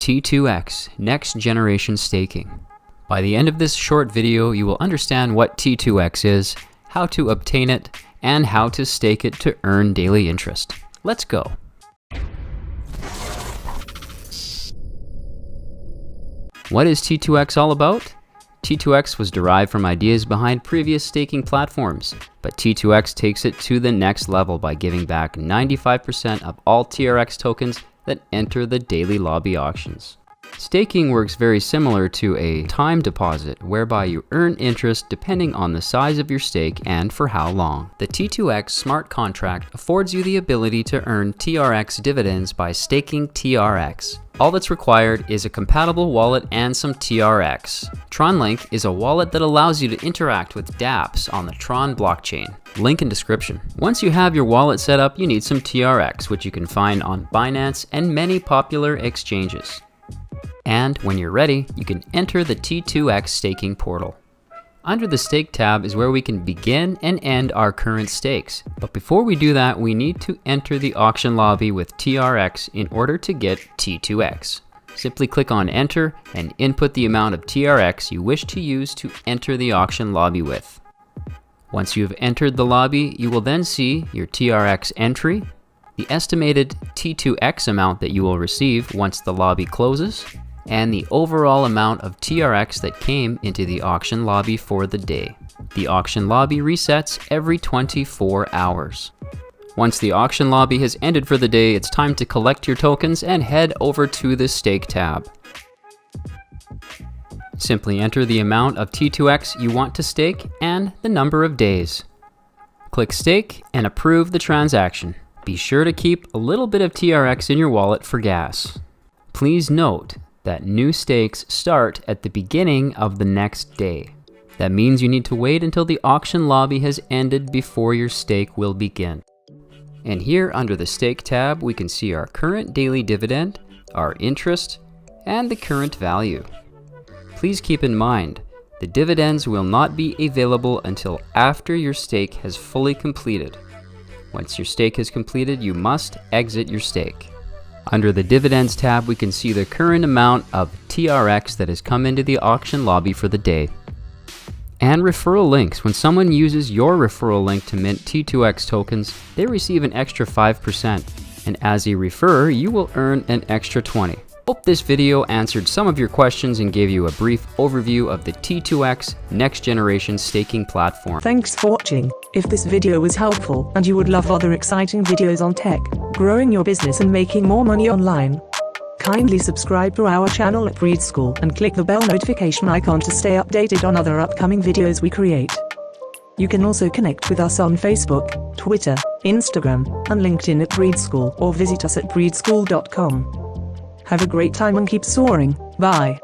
T2X Next Generation Staking. By the end of this short video, you will understand what T2X is, how to obtain it, and how to stake it to earn daily interest. Let's go. What is T2X all about? T2X was derived from ideas behind previous staking platforms, but T2X takes it to the next level by giving back 95% of all TRX tokens that enter the daily lobby auctions. Staking works very similar to a time deposit, whereby you earn interest depending on the size of your stake and for how long. The T2X smart contract affords you the ability to earn TRX dividends by staking TRX. All that's required is a compatible wallet and some TRX. Tron Link is a wallet that allows you to interact with dApps on the Tron blockchain. Link in description. Once you have your wallet set up, you need some TRX, which you can find on Binance and many popular exchanges. And when you're ready, you can enter the T2X staking portal. Under the stake tab is where we can begin and end our current stakes. But before we do that, we need to enter the auction lobby with TRX in order to get T2X. Simply click on enter and input the amount of TRX you wish to use to enter the auction lobby with. Once you have entered the lobby, you will then see your TRX entry, the estimated T2X amount that you will receive once the lobby closes, and the overall amount of TRX that came into the auction lobby for the day. The auction lobby resets every 24 hours. Once the auction lobby has ended for the day, it's time to collect your tokens and head over to the stake tab. Simply enter the amount of T2X you want to stake and the number of days. Click stake and approve the transaction. Be sure to keep a little bit of TRX in your wallet for gas. Please note that new stakes start at the beginning of the next day. That means you need to wait until the auction lobby has ended before your stake will begin. And here under the stake tab, we can see our current daily dividend, our interest, and the current value. Please keep in mind, the dividends will not be available until after your stake has fully completed. Once your stake is completed, you must exit your stake. Under the Dividends tab, we can see the current amount of TRX that has come into the auction lobby for the day. And referral links. When someone uses your referral link to mint T2X tokens, they receive an extra 5%. And as a referrer, you will earn an extra 20. Hope this video answered some of your questions and gave you a brief overview of the T2X Next Generation Staking Platform. Thanks for watching. If this video was helpful and you would love other exciting videos on tech, growing your business and making more money online, kindly subscribe to our channel at Breed School and click the bell notification icon to stay updated on other upcoming videos we create. You can also connect with us on Facebook, Twitter, Instagram, and LinkedIn at Breed School or visit us at breedschool.com. Have a great time and keep soaring. Bye.